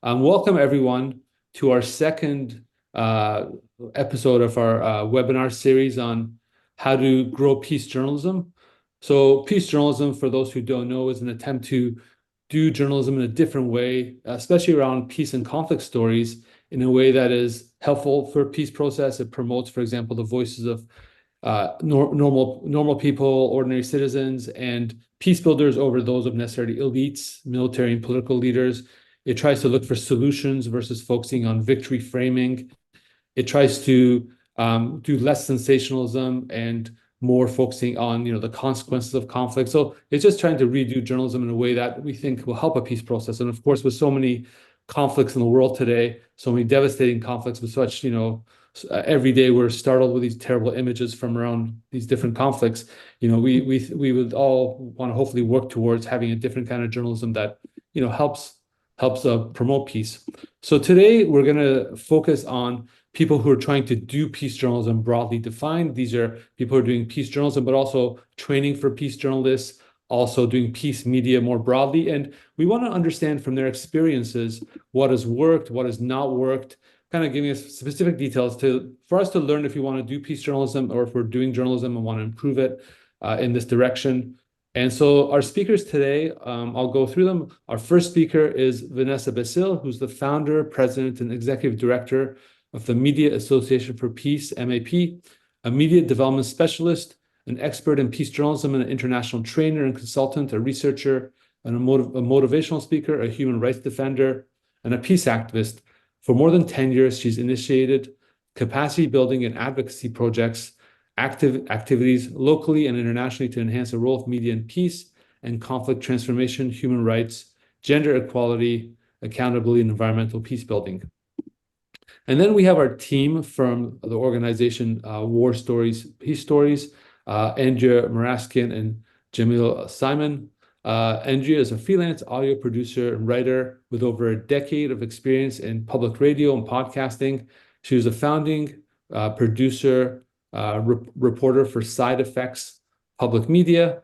Welcome everyone to our second episode of our webinar series on how to grow peace journalism. So peace journalism, for those who don't know, is an attempt to do journalism in a different way, especially around peace and conflict stories, in a way that is helpful for peace process. It promotes, for example, the voices of normal people, ordinary citizens, and peace builders over those of necessarily elites, military and political leaders. It tries to look for solutions versus focusing on victory framing. It tries to do less sensationalism and more focusing on the consequences of conflict. So it's just trying to redo journalism in a way that we think will help a peace process. And of course, with so many conflicts in the world today, so many devastating conflicts with such, every day we're startled with these terrible images from around these different conflicts. We would all want to hopefully work towards having a different kind of journalism that helps promote peace. So today we're going to focus on people who are trying to do peace journalism broadly defined. These are people who are doing peace journalism, but also training for peace journalists, also doing peace media more broadly. And we want to understand from their experiences what has worked, what has not worked, kind of giving us specific details for us to learn if we want to do peace journalism or if we're doing journalism and want to improve it in this direction. And so our speakers today, I'll go through them. Our first speaker is Vanessa Basil, who's the founder, president, and executive director of the Media Association for Peace, MAP, a media development specialist, an expert in peace journalism, and an international trainer and consultant, a researcher, and a motivational speaker, a human rights defender, and a peace activist. For more than 10 years, she's initiated capacity building and advocacy projects, activities locally and internationally to enhance the role of media in peace and conflict transformation, human rights, gender equality, accountability, and environmental peace building. And then we have our team from the organization War Stories, Peace Stories, Andrea Maraskian and Jamil Simon. Andrea is a freelance audio producer and writer with over a decade of experience in public radio and podcasting. She was a founding producer, reporter for Side Effects Public Media,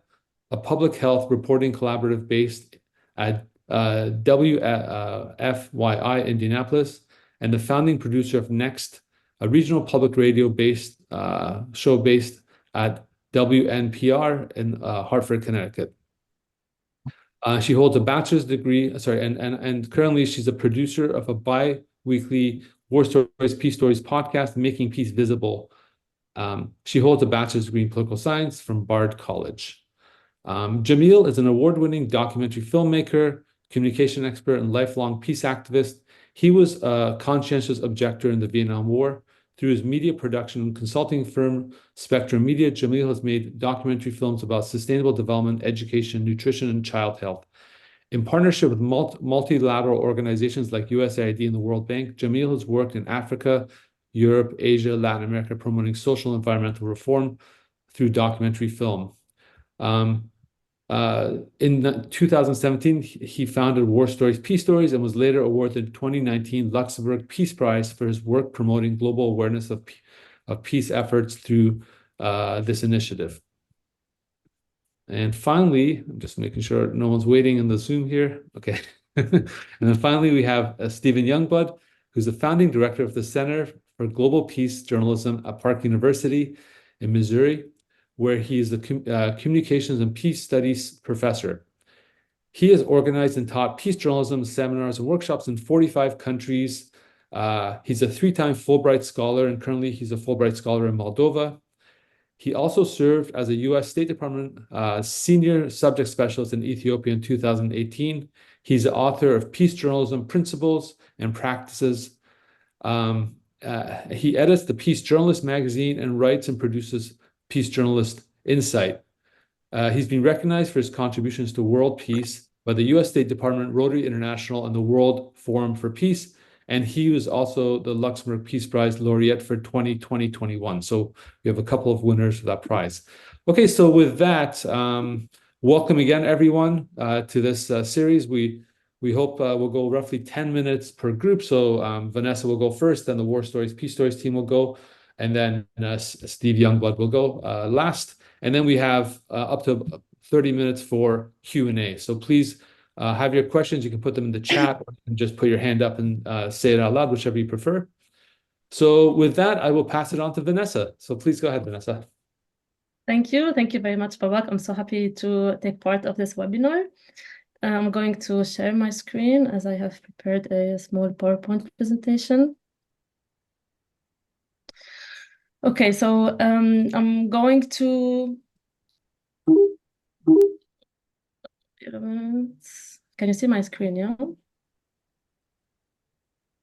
a public health reporting collaborative based at WFYI Indianapolis, and the founding producer of Next, a regional public radio based show based at WNPR in Hartford, Connecticut. She holds a bachelor's degree, and currently she's a producer of a bi-weekly War Stories, Peace Stories podcast, Making Peace Visible. She holds a bachelor's degree in political science from Bard College. Jamil is an award-winning documentary filmmaker, communication expert, and lifelong peace activist. He was a conscientious objector in the Vietnam War. Through his media production and consulting firm, Spectrum Media, Jamil has made documentary films about sustainable development, education, nutrition, and child health. In partnership with multilateral organizations like USAID and the World Bank, Jamil has worked in Africa, Europe, Asia, Latin America, promoting social and environmental reform through documentary film. In 2017, he founded War Stories, Peace Stories, and was later awarded the 2019 Luxembourg Peace Prize for his work promoting global awareness of peace efforts through this initiative. And finally, I'm just making sure no one's waiting in the Zoom here. Okay. And then finally, we have Stephen Youngblood, who's the founding director of the Center for Global Peace Journalism at Park University in Missouri, where he is the Communications and Peace Studies professor. He has organized and taught peace journalism seminars and workshops in 45 countries. He's a 3-time Fulbright Scholar, and currently he's a Fulbright Scholar in Moldova. He also served as a U.S. State Department Senior Subject Specialist in Ethiopia in 2018. He's the author of Peace Journalism Principles and Practices. He edits the Peace Journalist magazine and writes and produces Peace Journalist Insight. He's been recognized for his contributions to world peace by the U.S. State Department, Rotary International, and the World Forum for Peace. And he was also the Luxembourg Peace Prize laureate for 2020-21. So we have a couple of winners for that prize. Okay, so with that, welcome again, everyone, to this series. We hope we'll go roughly 10 minutes per group. So Vanessa will go first, then the War Stories, Peace Stories team will go, and then Steve Youngblood will go last. And then we have up to 30 minutes for Q&A. So please have your questions. You can put them in the chat, or you can just put your hand up and say it out loud, whichever you prefer. So with that, I will pass it on to Vanessa. So please go ahead, Vanessa. Thank you. Thank you very much, Babak. I'm so happy to take part of this webinar. I'm going to share my screen as I have prepared a small PowerPoint presentation. Okay, so I'm going to... Can you see my screen, yeah?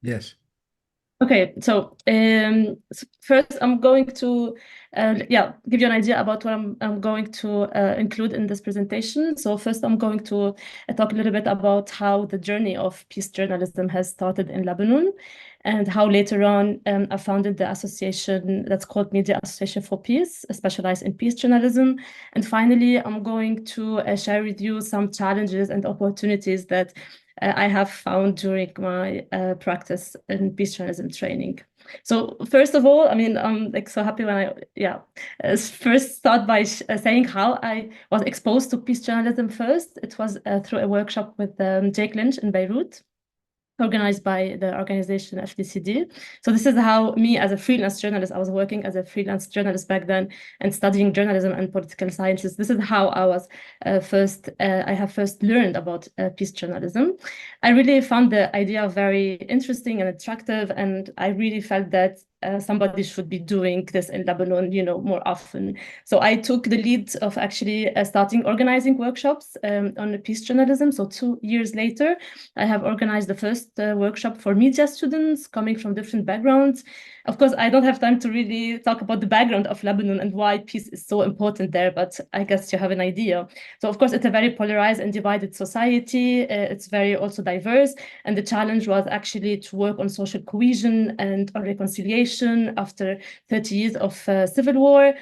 Yes. Okay, so first I'm going to give you an idea about what I'm going to include in this presentation. So first I'm going to talk a little bit about how the journey of peace journalism has started in Lebanon, and how later on I founded the association that's called Media Association for Peace, specialized in peace journalism. And finally, I'm going to share with you some challenges and opportunities that I have found during my practice in peace journalism training. So first of all, I mean, I'm like so happy when I first start by saying how I was exposed to peace journalism first. It was through a workshop with Jake Lynch in Beirut, organized by the organization FDCD. So this is how me as a freelance journalist, I was working as a freelance journalist back then and studying journalism and political sciences. This is how I was I have first learned about peace journalism. I really found the idea very interesting and attractive, and I really felt that somebody should be doing this in Lebanon, more often. So I took the lead of actually starting organizing workshops on peace journalism. So 2 years later, I have organized the first workshop for media students coming from different backgrounds. Of course, I don't have time to really talk about the background of Lebanon and why peace is so important there, but I guess you have an idea. So of course, it's a very polarized and divided society. It's very also diverse. And the challenge was actually to work on social cohesion and on reconciliation after 30 years of civil war.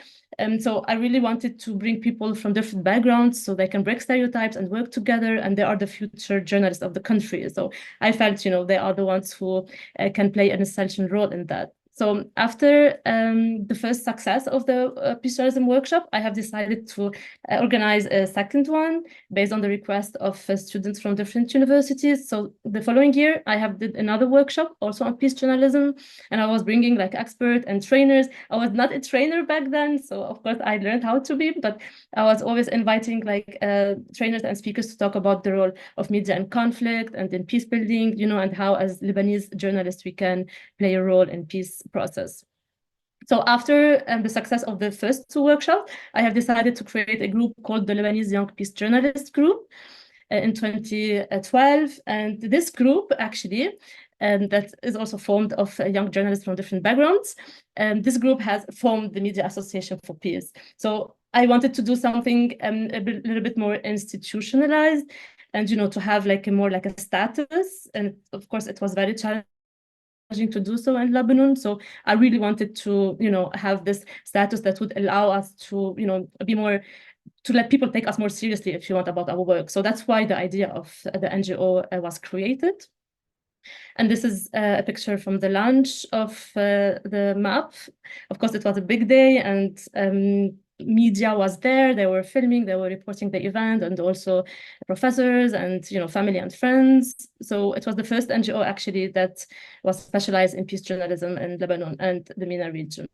So I really wanted to bring people from different backgrounds so they can break stereotypes and work together, and they are the future journalists of the country. So I felt, they are the ones who can play an essential role in that. So after the first success of the peace journalism workshop, I have decided to organize a second one based on the request of students from different universities. So the following year, I have did another workshop also on peace journalism, and I was bringing like experts and trainers. I was not a trainer back then, so of course I learned how to be, but I was always inviting like trainers and speakers to talk about the role of media in conflict and in peace building, and how as Lebanese journalists we can play a role in peace process. So after the success of the first two workshops, I have decided to create a group called the Lebanese Young Peace Journalist Group in 2012. And this group actually, that is also formed of young journalists from different backgrounds. And this group has formed the Media Association for Peace. So I wanted to do something a little bit more institutionalized, and to have like a status. And of course, it was very challenging to do so in Lebanon. So I really wanted to, have this status that would allow us to, be more, to let people take us more seriously, if you want, about our work. So that's why the idea of the NGO was created. And this is a picture from the launch of the map. Of course, it was a big day, and media was there. They were filming, they were reporting the event, and also professors and family and friends. So it was the first NGO actually that was specialized in peace journalism in Lebanon and the MENA region.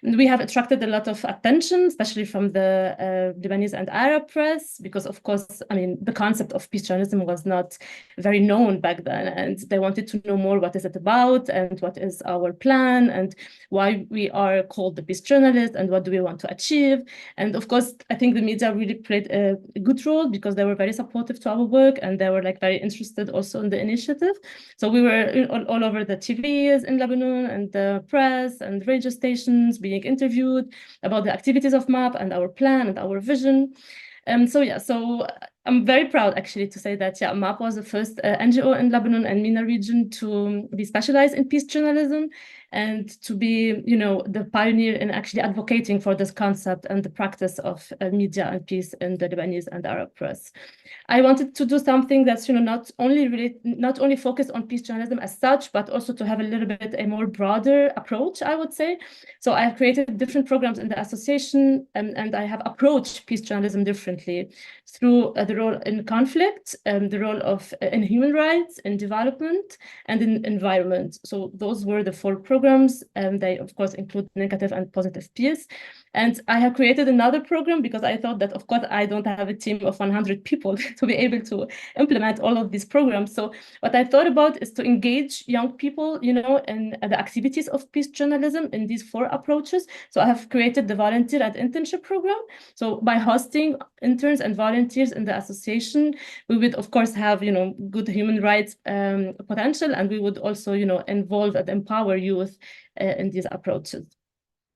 And we have attracted a lot of attention, especially from the Lebanese and Arab press, because of course, I mean, the concept of peace journalism was not very known back then, and they wanted to know more what is it about and what is our plan and why we are called the peace journalist and what do we want to achieve. And of course, I think the media really played a good role because they were very supportive to our work, and they were like very interested also in the initiative. So we were all over the TVs in Lebanon and the press and radio stations being interviewed about the activities of MAP and our plan and our vision. So I'm very proud actually to say that MAP was the first NGO in Lebanon and MENA region to be specialized in peace journalism. and to be, you know, the pioneer in actually advocating for this concept and the practice of media and peace in the Lebanese and Arab press. I wanted to do something that's, you know, not only focused on peace journalism as such, but also to have a little bit a more broader approach, I would say. So I have created different programs in the association, and I have approached peace journalism differently through the role in conflict, the role of in human rights, in development, and in environment. So those were the 4 programs, and they of course include negative and positive peace. And I have created another program because I thought that, of course, I don't have a team of 100 people to be able to implement all of these programs. So what I thought about is to engage young people, you know, in the activities of peace journalism in these 4 approaches. So I have created the volunteer and internship program. So by hosting interns and volunteers in the association, we would, of course, have, you know, good human rights potential, and we would also, you know, involve and empower youth in these approaches.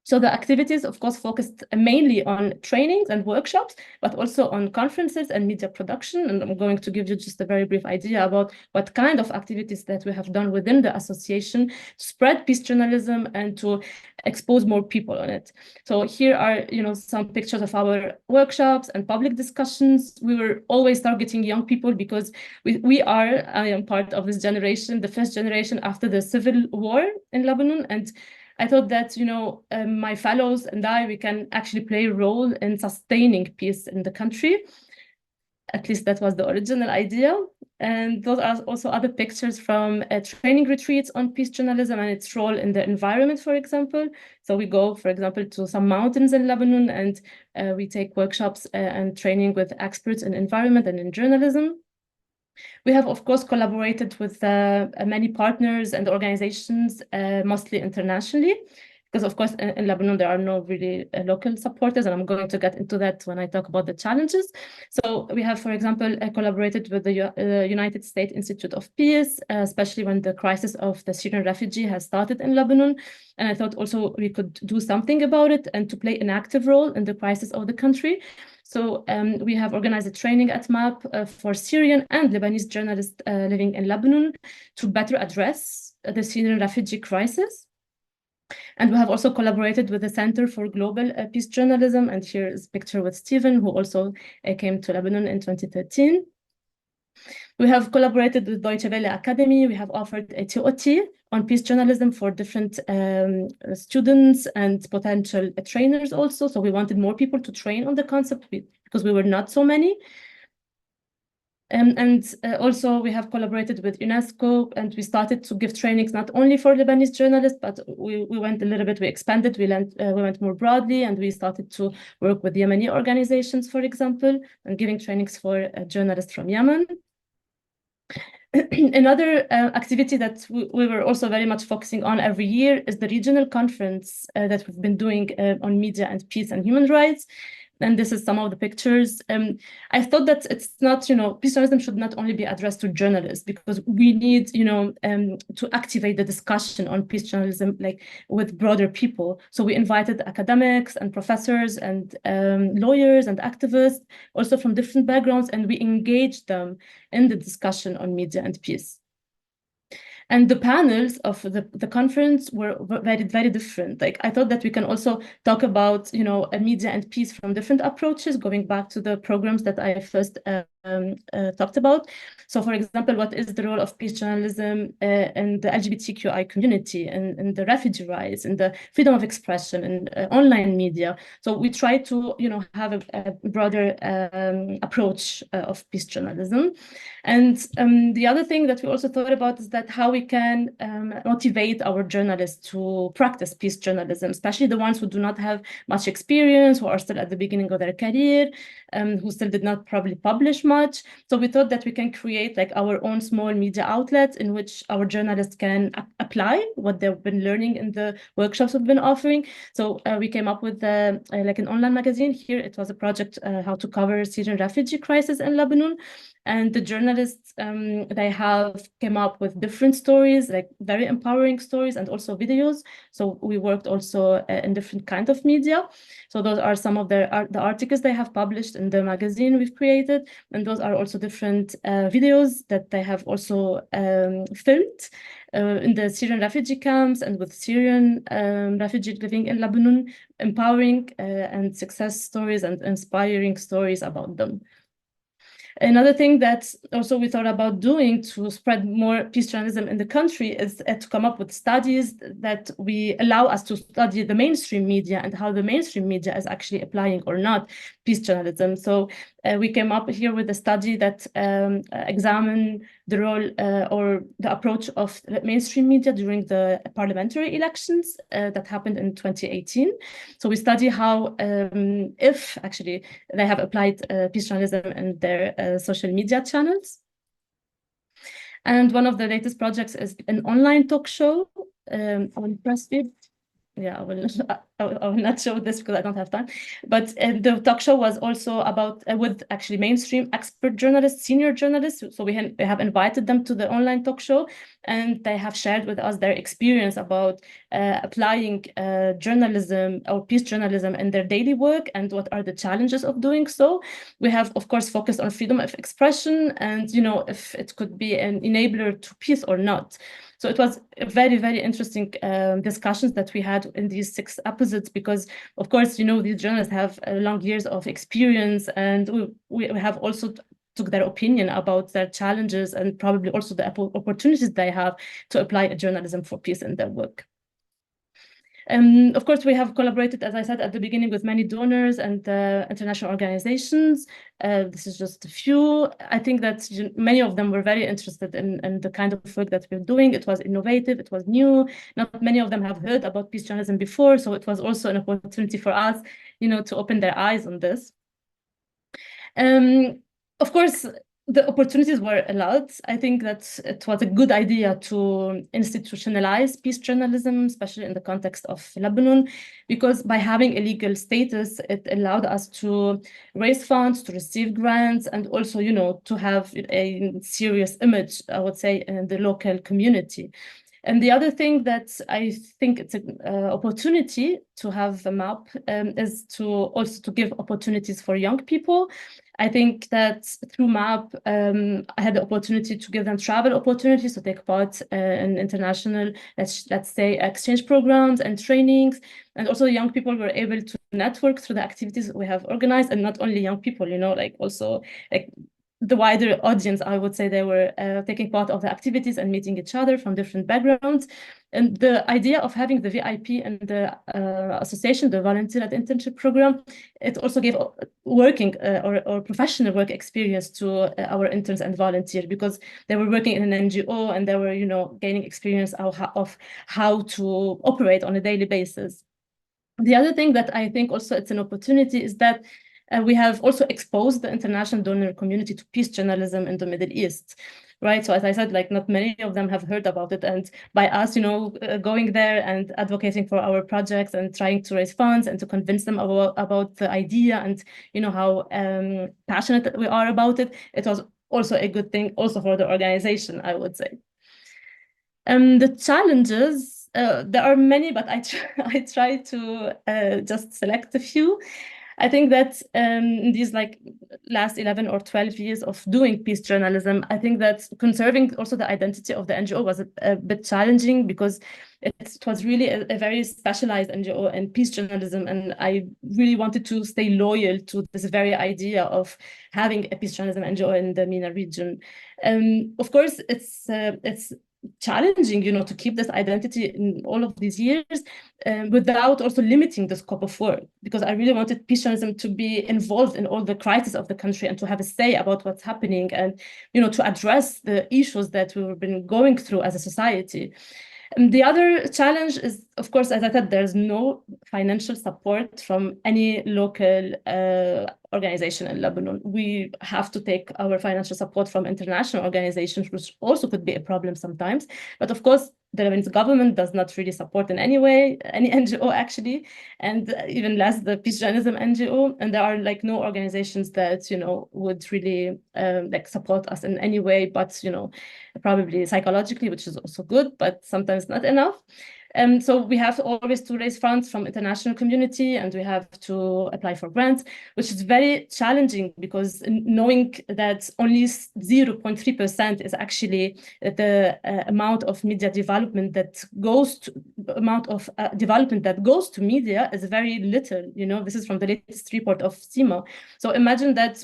So the activities, of course, focused mainly on trainings and workshops, but also on conferences and media production. And I'm going to give you just a very brief idea about what kind of activities that we have done within the association to spread peace journalism and to expose more people on it. So here are, you know, some pictures of our workshops and public discussions. We were always targeting young people because I am part of this generation, the first generation after the civil war in Lebanon. And I thought that, you know, my fellows and we can actually play a role in sustaining peace in the country. At least that was the original idea. And those are also other pictures from training retreats on peace journalism and its role in the environment, for example. So we go, for example, to some mountains in Lebanon, and we take workshops and training with experts in environment and in journalism. We have, of course, collaborated with many partners and organizations, mostly internationally, because, of course, in Lebanon, there are no really local supporters, and I'm going to get into that when I talk about the challenges. So we have, for example, collaborated with the United States Institute of Peace, especially when the crisis of the Syrian refugee has started in Lebanon. And I thought also we could do something about it and to play an active role in the crisis of the country. So we have organized a training at MAP for Syrian and Lebanese journalists living in Lebanon to better address the Syrian refugee crisis. And we have also collaborated with the Center for Global Peace Journalism. And here is a picture with Stephen, who also came to Lebanon in 2013. We have collaborated with Deutsche Welle Academy. We have offered a TOT on peace journalism for different students and potential trainers also. So we wanted more people to train on the concept because we were not so many. And also we have collaborated with UNESCO, and we started to give trainings not only for Lebanese journalists, but we went a little bit, we expanded, we went more broadly, and we started to work with Yemeni organizations, for example, and giving trainings for journalists from Yemen. Another activity that we were also very much focusing on every year is the regional conference that we've been doing on media and peace and human rights. And this is some of the pictures. I thought that it's not, you know, peace journalism should not only be addressed to journalists, because we need, you know, to activate the discussion on peace journalism, like with broader people. So we invited academics and professors and lawyers and activists, also from different backgrounds, and we engaged them in the discussion on media and peace. And the panels of the conference were very, very different. Like, I thought that we can also talk about, you know, media and peace from different approaches, going back to the programs that I first talked about. So, for example, what is the role of peace journalism in the LGBTQI community, and the refugee rights, and the freedom of expression, and online media? So we try to, you know, have a broader approach of peace journalism. And the other thing that we also thought about is that how we can motivate our journalists to practice peace journalism, especially the ones who do not have much experience, who are still at the beginning of their career, who still did not probably publish much. So we thought that we can create like our own small media outlets in which our journalists can apply what they've been learning in the workshops we've been offering. So we came up with like an online magazine. Here it was a project how to cover Syrian refugee crisis in Lebanon. And the journalists, they have came up with different stories, like very empowering stories, and also videos. So we worked also in different kinds of media. So those are some of the articles they have published in the magazine we've created. and those are also different videos that they have also filmed in the Syrian refugee camps and with Syrian refugees living in Lebanon, empowering and success stories and inspiring stories about them. Another thing that also we thought about doing to spread more peace journalism in the country is to come up with studies that we allow us to study the mainstream media and how the mainstream media is actually applying or not peace journalism. So we came up here with a study that examined the role or the approach of mainstream media during the parliamentary elections that happened in 2018. So we study how, if actually they have applied peace journalism in their social media channels. And one of the latest projects is an online talk show on Pressfeed. Yeah, I will not show this because I don't have time. But the talk show was also about with actually mainstream expert journalists, senior journalists. So we have invited them to the online talk show, and they have shared with us their experience about applying journalism or peace journalism in their daily work and what are the challenges of doing so. We have, of course, focused on freedom of expression and, you know, if it could be an enabler to peace or not. So it was very, very interesting discussions that we had in these 6 episodes because, of course, you know, these journalists have long years of experience, and we have also took their opinion about their challenges and probably also the opportunities they have to apply journalism for peace in their work. Of course, we have collaborated, as I said at the beginning, with many donors and international organizations. This is just a few. I think that many of them were very interested in the kind of work that we're doing. It was innovative, it was new. Not many of them have heard about peace journalism before, so it was also an opportunity for us, you know, to open their eyes on this. Of course, the opportunities were allowed. I think that it was a good idea to institutionalize peace journalism, especially in the context of Lebanon, because by having a legal status, it allowed us to raise funds, to receive grants, and also, you know, to have a serious image, I would say, in the local community. And the other thing that I think it's an opportunity to have a map is to also to give opportunities for young people. I think that through MAP, I had the opportunity to give them travel opportunities to take part in international, let's say, exchange programs and trainings. And also young people were able to network through the activities we have organized, and not only young people, you know, like also like the wider audience, I would say they were taking part of the activities and meeting each other from different backgrounds. And the idea of having the VIP and the association, the volunteer at internship program, it also gave working or professional work experience to our interns and volunteers, because they were working in an NGO and they were, you know, gaining experience of how to operate on a daily basis. The other thing that I think also it's an opportunity is that we have also exposed the international donor community to peace journalism in the Middle East, right? So as I said, like not many of them have heard about it. And by us, you know, going there and advocating for our projects and trying to raise funds and to convince them about the idea and, you know, how passionate we are about it, it was also a good thing also for the organization, I would say. The challenges, there are many, but I try to just select a few. I think that in these like last 11 or 12 years of doing peace journalism, I think that conserving also the identity of the NGO was a bit challenging, because it was really a very specialized NGO in peace journalism. And I really wanted to stay loyal to this very idea of having a peace journalism NGO in the MENA region. Of course, it's challenging, you know, to keep this identity in all of these years without also limiting the scope of work, because I really wanted peace journalism to be involved in all the crises of the country and to have a say about what's happening and, you know, to address the issues that we've been going through as a society. And the other challenge is, of course, as I said, there's no financial support from any local organization in Lebanon. We have to take our financial support from international organizations, which also could be a problem sometimes. But of course, the Lebanese government does not really support in any way, any NGO actually, and even less the peace journalism NGO. And there are like no organizations that, you know, would really like support us in any way, but, you know, probably psychologically, which is also good, but sometimes not enough. So we have always to raise funds from international community, and we have to apply for grants, which is very challenging because knowing that only 0.3% is actually the amount of media development that goes to development that goes to media is very little. This is from the latest report of CIMA. So imagine that.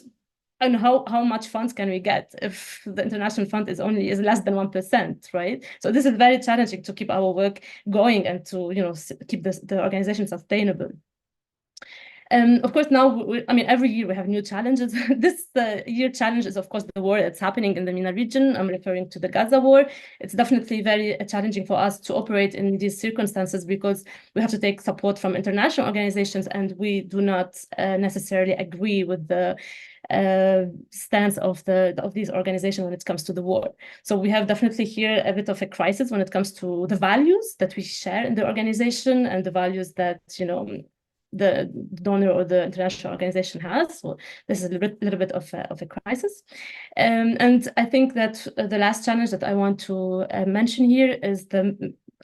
And how much funds can we get if the international fund is less than 1%, right? So this is very challenging to keep our work going and to keep the organization sustainable. Of course, now, every year we have new challenges. This year challenge is, of course, the war that's happening in the MENA region. I'm referring to the Gaza war. It's definitely very challenging for us to operate in these circumstances because we have to take support from international organizations, and we do not necessarily agree with the stance of these organizations when it comes to the war. So we have definitely here a bit of a crisis when it comes to the values that we share in the organization and the values that the donor or the international organization has. So this is a little bit of a crisis. And I think that the last challenge that I want to mention here is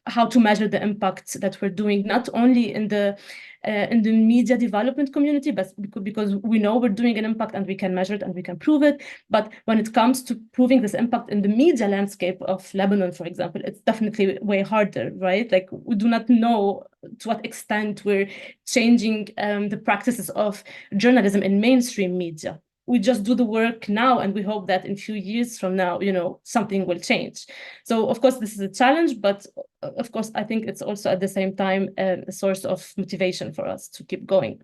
how to measure the impact that we're doing, not only in the media development community, but because we know we're doing an impact and we can measure it and we can prove it. But when it comes to proving this impact in the media landscape of Lebanon, for example, it's definitely way harder, right? Like we do not know to what extent we're changing the practices of journalism in mainstream media. We just do the work now, and we hope that in a few years from now, something will change. So, of course, this is a challenge, but of course, I think it's also at the same time a source of motivation for us to keep going.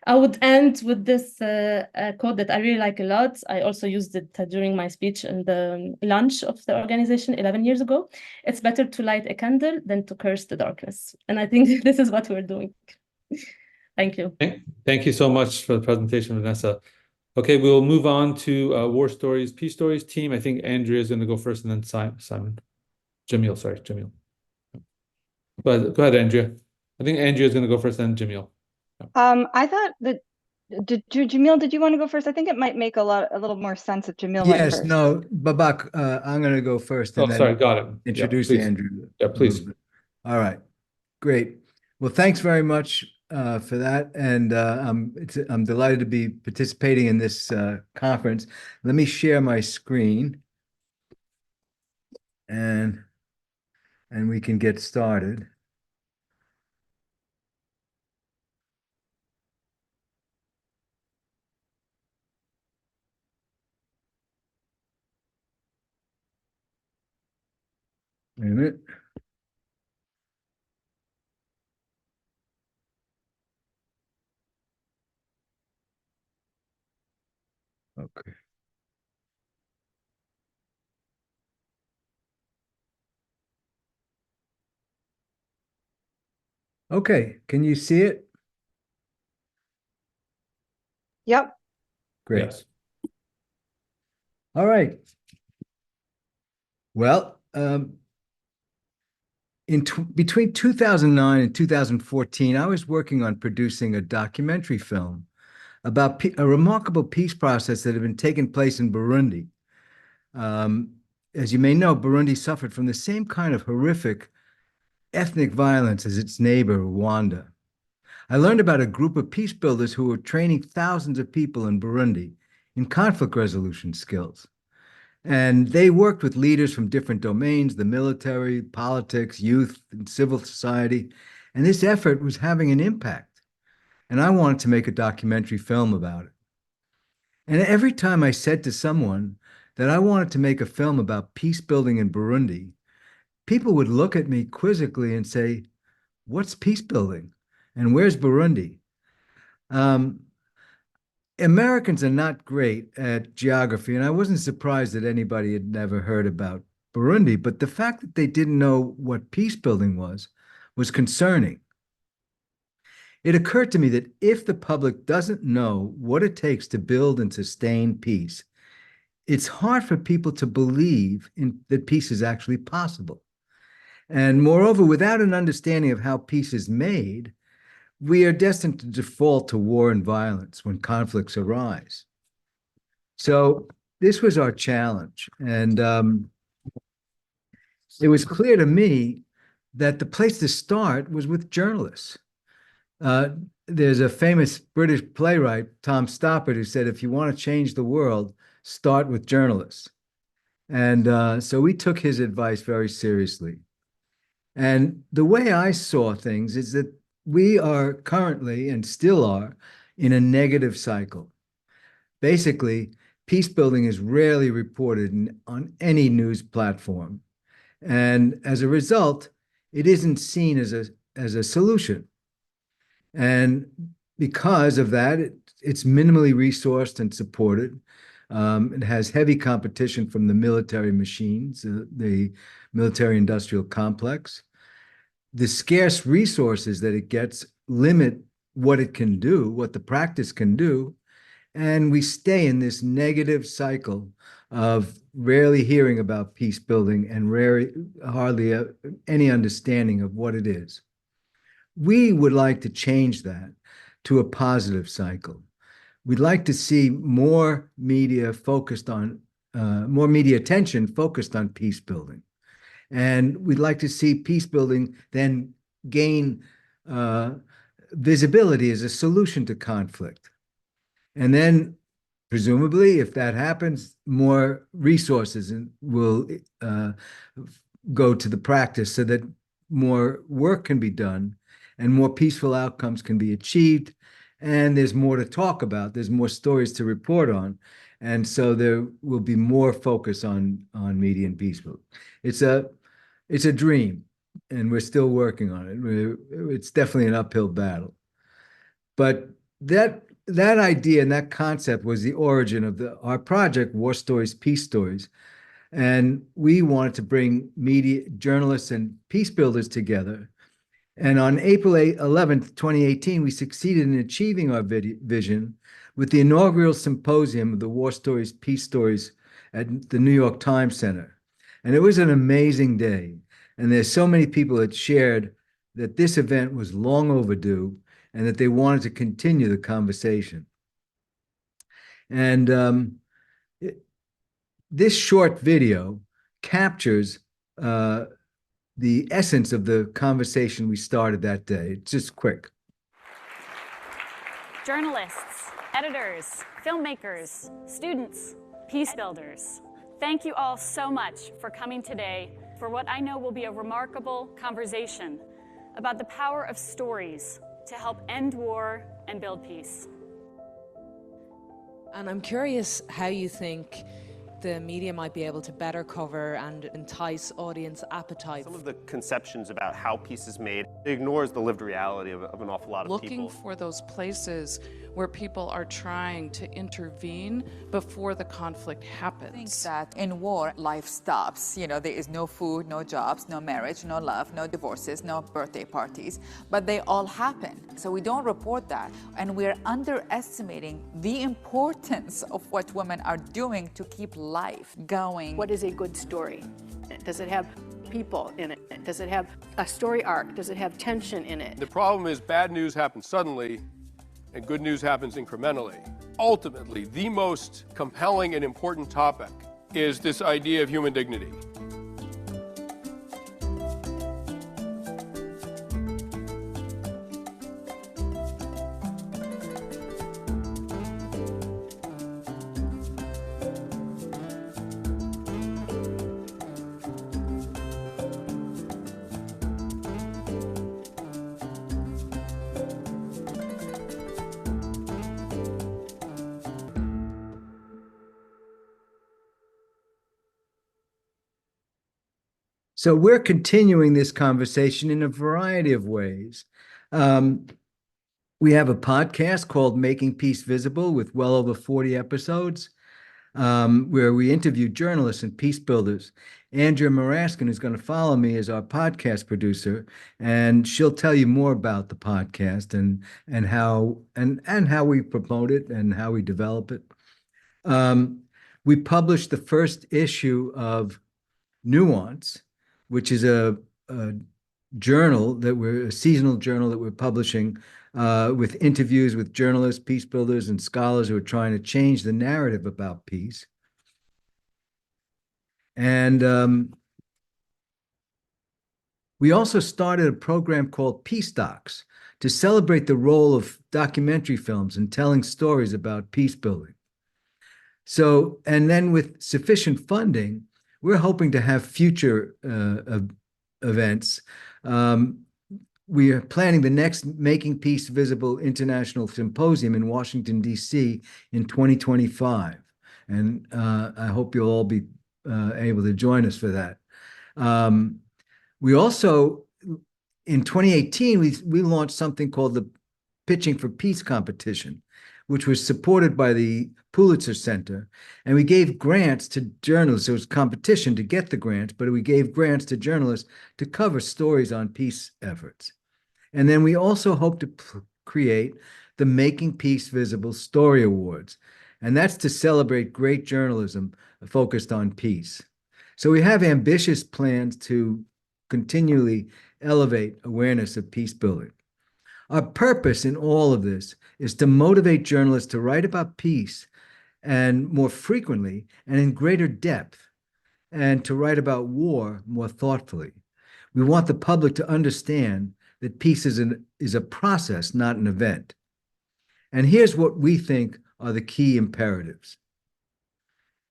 I would end with this quote that I really like a lot. I also used it during my speech in the launch of the organization 11 years ago. It's better to light a candle than to curse the darkness. And I think this is what we're doing. Thank you. Thank you so much for the presentation, Vanessa. Okay, we'll move on to War Stories, Peace Stories team. I think Andrea is going to go first, and then Simon. Jamil, sorry, Jamil. Go ahead, Andrea. I think Andrea is going to go first, then Jamil. I thought that Jamil, did you want to go first? I think it might make a little more sense if Jamil went first. Yes, no, Babak, I'm going to go first and then sorry, got it. introduce Andrew. Yeah, please. All right, great. Well, thanks very much for that, and I'm delighted to be participating in this conference. Let me share my screen, and we can get started. Wait a minute. Okay. Okay, can you see it? Yep. Great. Yes. All right. Well, between 2009 and 2014, I was working on producing a documentary film about a remarkable peace process that had been taking place in Burundi. As you may know, Burundi suffered from the same kind of horrific ethnic violence as its neighbor, Rwanda. I learned about a group of peace builders who were training thousands of people in Burundi in conflict resolution skills. And they worked with leaders from different domains, the military, politics, youth, and civil society. And this effort was having an impact. And I wanted to make a documentary film about it. And every time I said to someone that I wanted to make a film about peace building in Burundi, people would look at me quizzically and say, "What's peace building? And where's Burundi?" Americans are not great at geography, and I wasn't surprised that anybody had never heard about Burundi, but the fact that they didn't know what peace building was concerning. It occurred to me that if the public doesn't know what it takes to build and sustain peace, it's hard for people to believe that peace is actually possible. And moreover, without an understanding of how peace is made, we are destined to default to war and violence when conflicts arise. So this was our challenge. And it was clear to me that the place to start was with journalists. There's a famous British playwright, Tom Stoppard, who said, if you want to change the world, start with journalists. And so we took his advice very seriously. And the way I saw things is that we are currently and still are in a negative cycle. Basically, peace building is rarely reported on any news platform. And as a result, it isn't seen as a solution. And because of that, it's minimally resourced and supported. It has heavy competition from the military machines, the military industrial complex. The scarce resources that it gets limit what it can do, what the practice can do. And we stay in this negative cycle of rarely hearing about peace building and hardly any understanding of what it is. We would like to change that to a positive cycle. We'd like to see more media attention focused on peace building. And we'd like to see peace building then gain visibility as a solution to conflict. And then, presumably, if that happens, more resources will go to the practice so that more work can be done and more peaceful outcomes can be achieved. And there's more to talk about. There's more stories to report on. And so there will be more focus on media and peace building. It's a dream, and we're still working on it. It's definitely an uphill battle. But that idea and that concept was the origin of our project, War Stories, Peace Stories. And we wanted to bring media, journalists, and peace builders together. And on April 11th, 2018, we succeeded in achieving our vision with the inaugural symposium of the War Stories, Peace Stories at the New York Times Center. And it was an amazing day. And there's so many people that shared that this event was long overdue and that they wanted to continue the conversation. And this short video captures the essence of the conversation we started that day. It's just quick. Journalists, editors, filmmakers, students, peace builders, thank you all so much for coming today for what I know will be a remarkable conversation about the power of stories to help end war and build peace. And I'm curious how you think the media might be able to better cover and entice audience appetite. Some of the conceptions about how peace is made ignores the lived reality of an awful lot of people. Looking for those places where people are trying to intervene before the conflict happens. I think that in war, life stops. You know, there is no food, no jobs, no marriage, no love, no divorces, no birthday parties, but they all happen. So we don't report that. And we're underestimating the importance of what women are doing to keep life going. What is a good story? Does it have people in it? Does it have a story arc? Does it have tension in it? The problem is bad news happens suddenly and good news happens incrementally. Ultimately, the most compelling and important topic is this idea of human dignity. So we're continuing this conversation in a variety of ways. We have a podcast called Making Peace Visible with well over 40 episodes, where we interview journalists and peace builders. Andrea Maraskin is going to follow me as our podcast producer, and she'll tell you more about the podcast and how we promote it and how we develop it. We published the first issue of Nuance, which is a journal a seasonal journal that we're publishing with interviews with journalists, peace builders, and scholars who are trying to change the narrative about peace. And We also started a program called Peace Docs to celebrate the role of documentary films in telling stories about peace building. So, and then with sufficient funding, we're hoping to have future events. We are planning the next Making Peace Visible International Symposium in Washington, D.C. in 2025. And I hope you'll all be able to join us for that. We also, in 2018, we launched something called the Pitching for Peace competition, which was supported by the Pulitzer Center. And we gave grants to journalists. It was competition to get the grants, but we gave grants to journalists to cover stories on peace efforts. And then we also hope to create the Making Peace Visible Story Awards. And that's to celebrate great journalism focused on peace. So we have ambitious plans to continually elevate awareness of peace building. Our purpose in all of this is to motivate journalists to write about peace and more frequently and in greater depth, and to write about war more thoughtfully. We want the public to understand that peace is a process, not an event. And here's what we think are the key imperatives.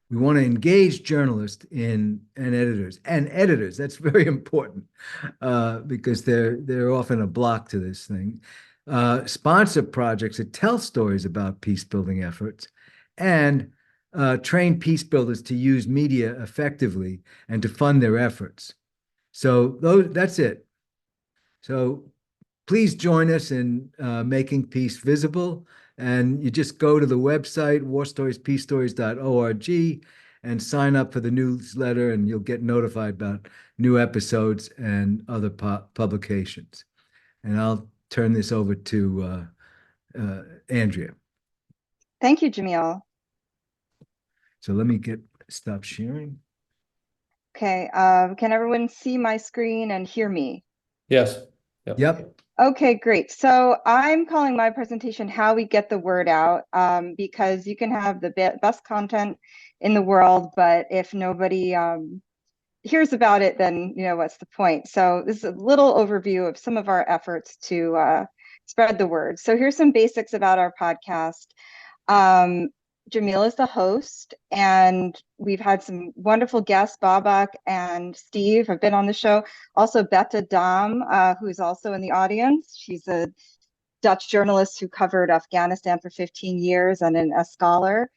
We want to engage journalists and editors. That's very important because they're often a block to this thing. Sponsor projects that tell stories about peace building efforts, and train peace builders to use media effectively and to fund their efforts. So that's it. So please join us in making peace visible. And you just go to the website, warstoriespeacestories.org, and sign up for the newsletter, and you'll get notified about new episodes and other publications. And I'll turn this over to Andrea. Thank you, Jamil. So let me stop sharing. Okay, can everyone see my screen and hear me? Yes. Yep. Okay, great. So I'm calling my presentation How We Get the Word Out, because you can have the best content in the world, but if nobody hears about it, then what's the point? So this is a little overview of some of our efforts to spread the word. So here's some basics about our podcast. Jamil is the host, and we've had some wonderful guests. Babak and Steve have been on the show. Also, Bette Dam, who's also in the audience. She's a Dutch journalist who covered Afghanistan for 15 years and a scholar.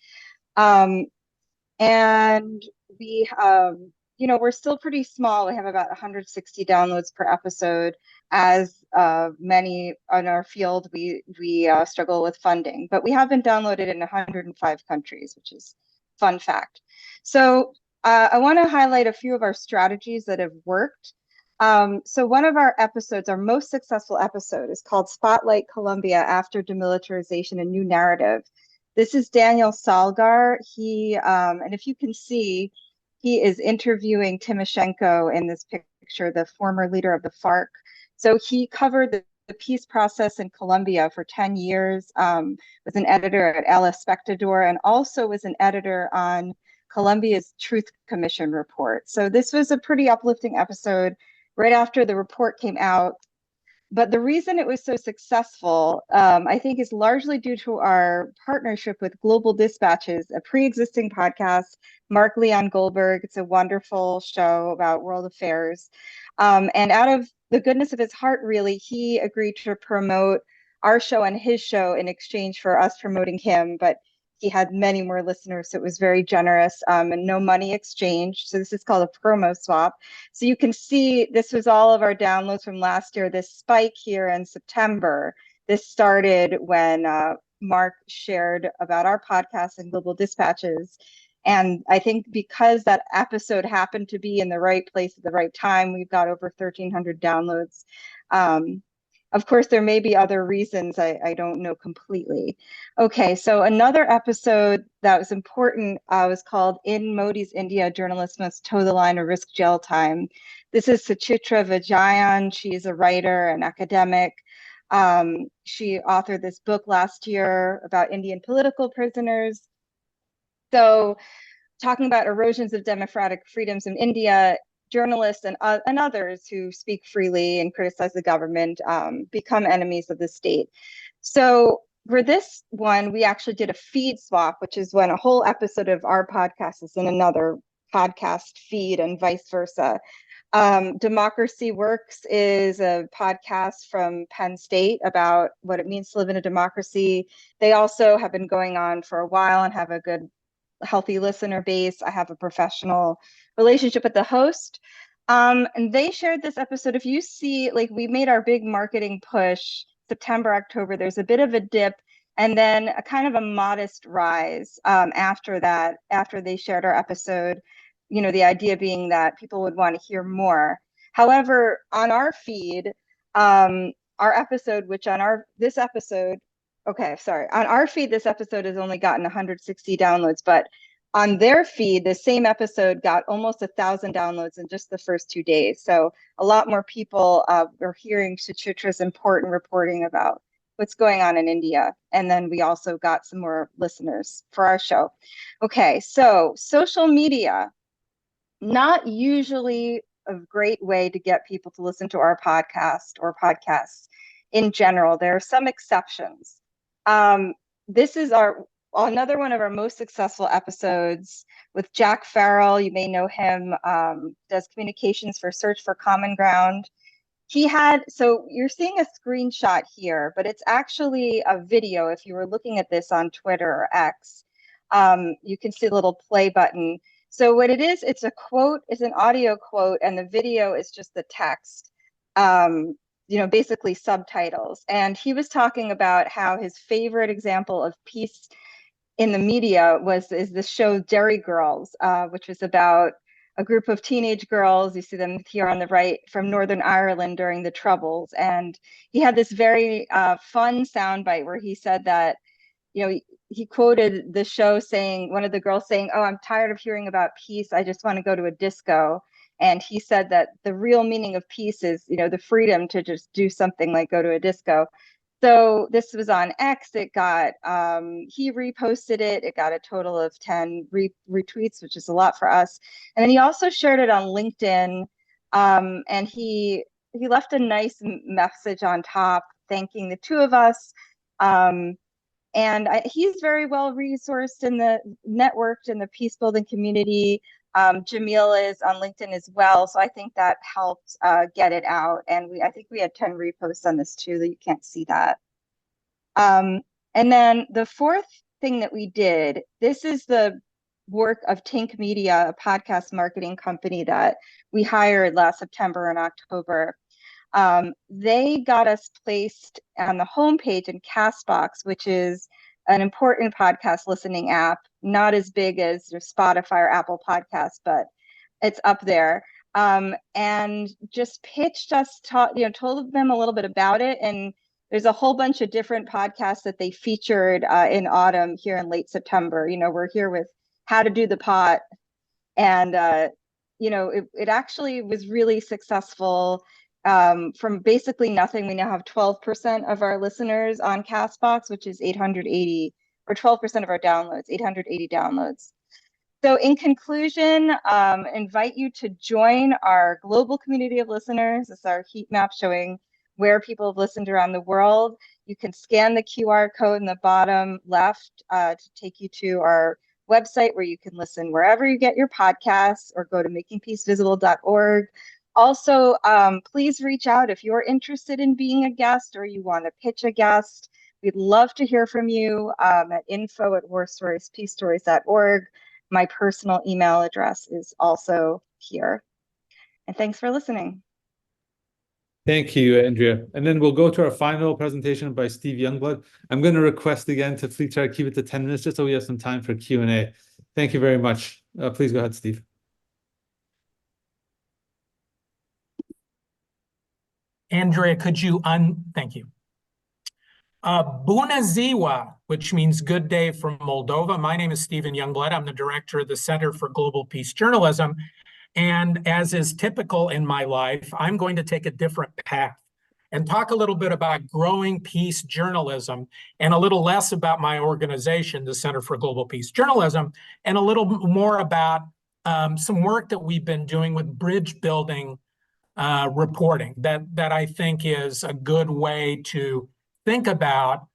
And we, we're still pretty small. We have about 160 downloads per episode. As many in our field, we struggle with funding, but we have been downloaded in 105 countries, which is a fun fact. So I want to highlight a few of our strategies that have worked. So one of our episodes, our most successful episode, is called Spotlight Colombia After Demilitarization, a New Narrative. This is Daniel Salgar. He, and if you can see, he is interviewing Timoshenko in this picture, the former leader of the FARC. So he covered the peace process in Colombia for 10 years, was an editor at El Espectador, and also was an editor on Colombia's Truth Commission report. So this was a pretty uplifting episode right after the report came out. But the reason it was so successful, I think, is largely due to our partnership with Global Dispatches, a pre-existing podcast, Mark Leon Goldberg. It's a wonderful show about world affairs. And out of the goodness of his heart, really, he agreed to promote our show and his show in exchange for us promoting him. But he had many more listeners, so it was very generous, and no money exchanged. So this is called a promo swap. So you can see this was all of our downloads from last year. This spike here in September, this started when Mark shared about our podcast and Global Dispatches. And I think because that episode happened to be in the right place at the right time, we've got over 1,300 downloads. Of course, there may be other reasons I don't know completely. Okay, so another episode that was important was called In Modi's India, Journalists Must Toe the Line or Risk Jail Time. This is Suchitra Vijayan. She's a writer, an academic. She authored this book last year about Indian political prisoners. So talking about erosions of democratic freedoms in India, journalists and others who speak freely and criticize the government become enemies of the state. So for this one, we actually did a feed swap, which is when a whole episode of our podcast is in another podcast feed and vice versa. Democracy Works is a podcast from Penn State about what it means to live in a democracy. They also have been going on for a while and have a good, healthy listener base. I have a professional relationship with the host. And they shared this episode. If you see, like, we made our big marketing push September, October, there's a bit of a dip and then a kind of a modest rise after that, after they shared our episode. You know, the idea being that people would want to hear more. However, on our feed, our episode, which on this episode, on our feed, this episode has only gotten 160 downloads, but on their feed, the same episode got almost 1,000 downloads in just the first 2 days. So a lot more people are hearing Suchitra's important reporting about what's going on in India. And then we also got some more listeners for our show. Okay, so social media. Not usually a great way to get people to listen to our podcast or podcasts in general. There are some exceptions. This is another one of our most successful episodes with Jack Farrell. You may know him, does communications for Search for Common Ground. So you're seeing a screenshot here, but it's actually a video. If you were looking at this on Twitter or X, you can see the little play button. So what it is, it's a quote, it's an audio quote, and the video is just the text, basically subtitles. And he was talking about how his favorite example of peace in the media is the show Derry Girls, which was about a group of teenage girls, you see them here on the right, from Northern Ireland during the Troubles. And he had this very fun soundbite where he said that, he quoted the show saying, one of the girls saying, "Oh, I'm tired of hearing about peace. I just want to go to a disco." And he said that the real meaning of peace is, the freedom to just do something like go to a disco. So this was on X. It got, he reposted it. It got a total of 10 retweets, which is a lot for us. And then he also shared it on LinkedIn. And he left a nice message on top, thanking the two of us. And he's very well resourced in the networked in the peace building community. Jamil is on LinkedIn as well. So I think that helped get it out. And I think we had 10 reposts on this too, that you can't see that. And then the fourth thing that we did, this is the work of Tink Media, a podcast marketing company that we hired last September and October. They got us placed on the homepage in Castbox, which is an important podcast listening app, not as big as your Spotify or Apple Podcasts, but it's up there. And just pitched us, told them a little bit about it. And there's a whole bunch of different podcasts that they featured in autumn here in late September. We're here with How to Do the Pot. And, it actually was really successful. From basically nothing, we now have 12% of our listeners on Castbox, which is 880, or 12% of our downloads, 880 downloads. So in conclusion, invite you to join our global community of listeners. This is our heat map showing where people have listened around the world. You can scan the QR code in the bottom left to take you to our website where you can listen wherever you get your podcasts, or go to makingpeacevisible.org. Also, please reach out if you're interested in being a guest or you want to pitch a guest. We'd love to hear from you at info@warstoriespeacestories.org. My personal email address is also here. And thanks for listening. Thank you, Andrea. And then we'll go to our final presentation by Steve Youngblood. I'm going to request again to please try to keep it to 10 minutes just so we have some time for Q&A. Thank you very much. Please go ahead, Steve. Andrea, could you thank you. Bună ziua, which means good day from Moldova. My name is Stephen Youngblood. I'm the director of the Center for Global Peace Journalism. And as is typical in my life, I'm going to take a different path and talk a little bit about growing peace journalism, and a little less about my organization, the Center for Global Peace Journalism, and a little more about some work that we've been doing with bridge building reporting that I think is a good way to think about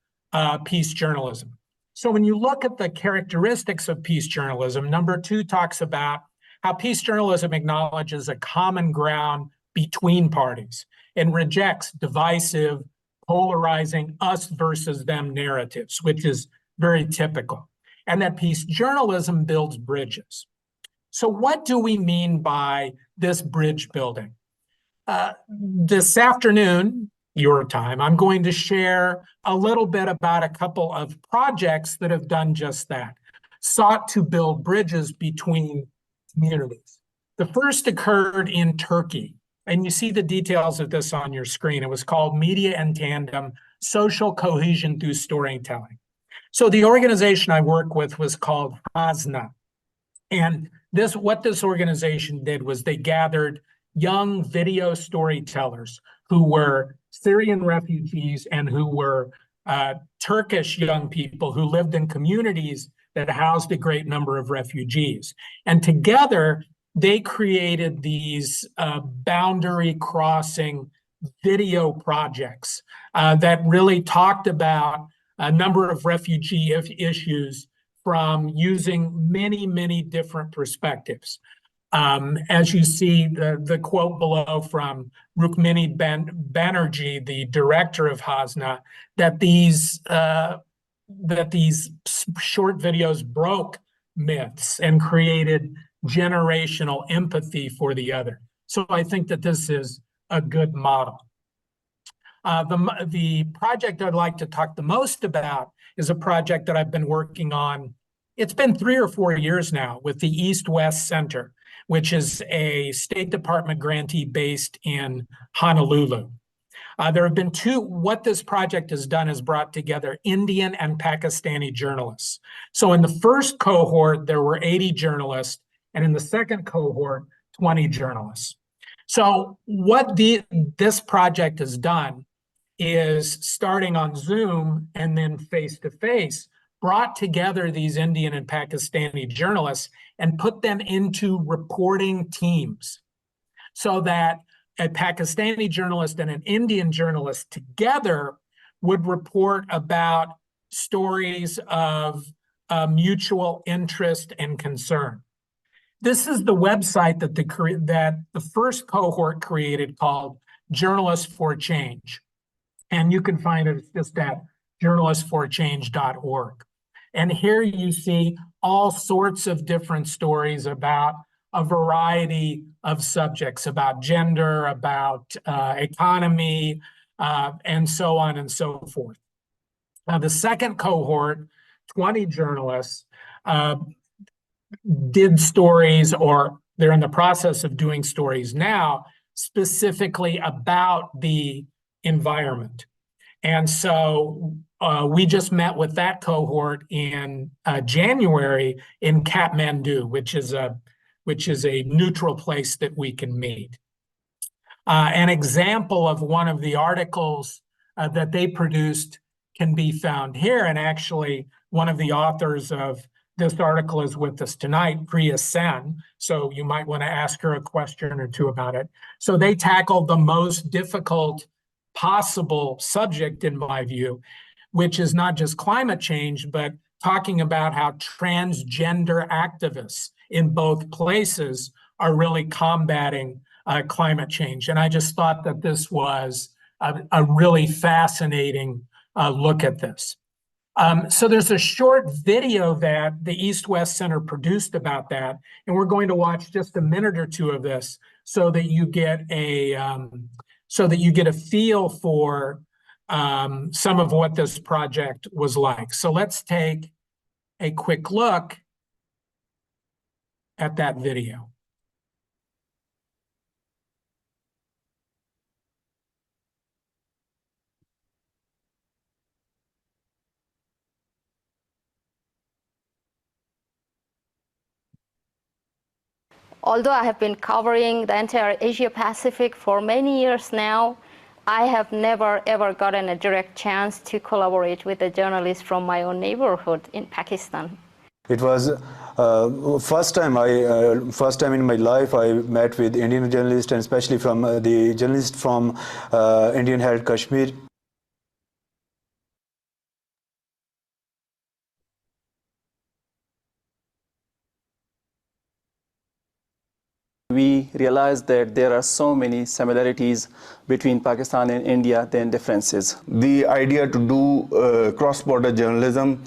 peace journalism. So when you look at the characteristics of peace journalism, number 2 talks about how peace journalism acknowledges a common ground between parties and rejects divisive, polarizing us versus them narratives, which is very typical, and that peace journalism builds bridges. So what do we mean by this bridge building? This afternoon, your time, I'm going to share a little bit about a couple of projects that have done just that, sought to build bridges between communities. The first occurred in Turkey, and you see the details of this on your screen. It was called Media in Tandem, Social Cohesion Through Storytelling. So the organization I work with was called HASNA. And what this organization did was they gathered young video storytellers who were Syrian refugees and who were Turkish young people who lived in communities that housed a great number of refugees. And together, they created these boundary crossing video projects that really talked about a number of refugee issues from using many, many different perspectives. As you see the quote below from Rukmini Banerjee, the director of HASNA, that these short videos broke myths and created generational empathy for the other. So I think that this is a good model. The project I'd like to talk the most about is a project that I've been working on. It's been 3 or 4 years now with the East-West Center, which is a State Department grantee based in Honolulu. There have been what this project has done is brought together Indian and Pakistani journalists. So in the first cohort, there were 80 journalists, and in the second cohort, 20 journalists. So what this project has done is, starting on Zoom and then face-to-face, brought together these Indian and Pakistani journalists and put them into reporting teams so that a Pakistani journalist and an Indian journalist together would report about stories of mutual interest and concern. This is the website that the first cohort created, called Journalists for Change. And you can find it just at journalistforchange.org. And here you see all sorts of different stories about a variety of subjects, about gender, about economy, and so on and so forth. Now, the second cohort, 20 journalists, did stories, or they're in the process of doing stories now, specifically about the environment. And so we just met with that cohort in January in Kathmandu, which is a neutral place that we can meet. An example of one of the articles that they produced can be found here. And actually, one of the authors of this article is with us tonight, Priya Sen. So you might want to ask her a question or two about it. So they tackled the most difficult possible subject, in my view, which is not just climate change, but talking about how transgender activists in both places are really combating climate change. And I just thought that this was a really fascinating look at this. So there's a short video that the East-West Center produced about that, and we're going to watch just a minute or two of this so that you get a feel for some of what this project was like. So let's take a quick look at that video. Although I have been covering the entire Asia Pacific for many years now, I have never ever gotten a direct chance to collaborate with a journalist from my own neighborhood in Pakistan. It was first time in my life I met with Indian journalists, and especially from the journalist from Indian held Kashmir. We realized that there are so many similarities between Pakistan and India than differences. The idea to do cross-border journalism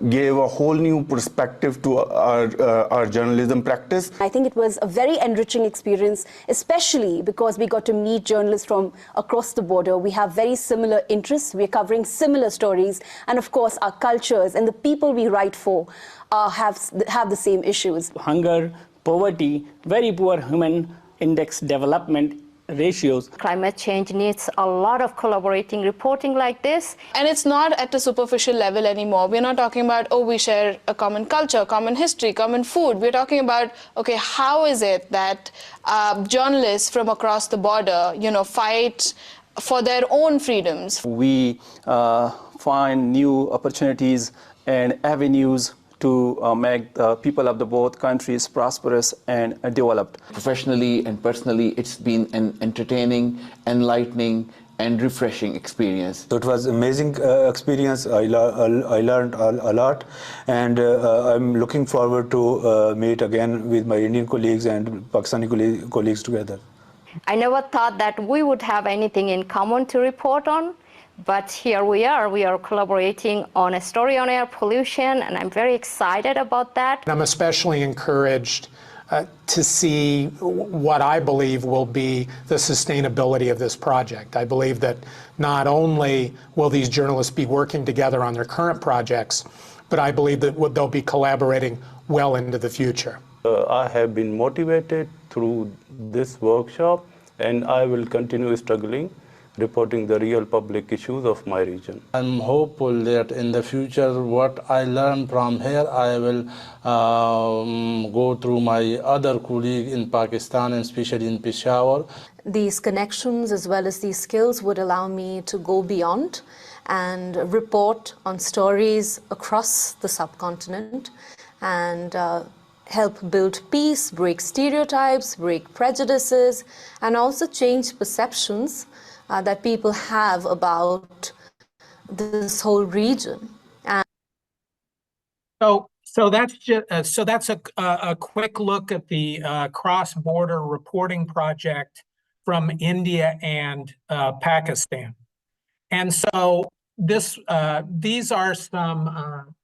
gave a whole new perspective to our journalism practice. I think it was a very enriching experience, especially because we got to meet journalists from across the border. We have very similar interests, we're covering similar stories, and of course our cultures and the people we write for have the same issues. Hunger, poverty, very poor human index development ratios. Climate change needs a lot of collaborating reporting like this. And it's not at a superficial level anymore. We're not talking about, oh, we share a common culture, common history, common food. We're talking about, okay, how is it that journalists from across the border, fight for their own freedoms? We find new opportunities and avenues to make the people of the both countries prosperous and developed. Professionally and personally, it's been an entertaining, enlightening, and refreshing experience. So it was amazing experience. I learned a lot, and I'm looking forward to meet again with my Indian colleagues and Pakistani colleagues together. I never thought that we would have anything in common to report on. But here we are collaborating on a story on air pollution, and I'm very excited about that. I'm especially encouraged to see what I believe will be the sustainability of this project. I believe that not only will these journalists be working together on their current projects, but I believe that they'll be collaborating well into the future. I have been motivated through this workshop, and I will continue struggling, reporting the real public issues of my region. I'm hopeful that in the future what I learn from here I will go through my other colleagues in Pakistan and especially in Peshawar. These connections as well as these skills would allow me to go beyond and report on stories across the subcontinent and help build peace, break stereotypes, break prejudices, and also change perceptions that people have about this whole region. And so that's a quick look at the cross-border reporting project from India and Pakistan. And so these are some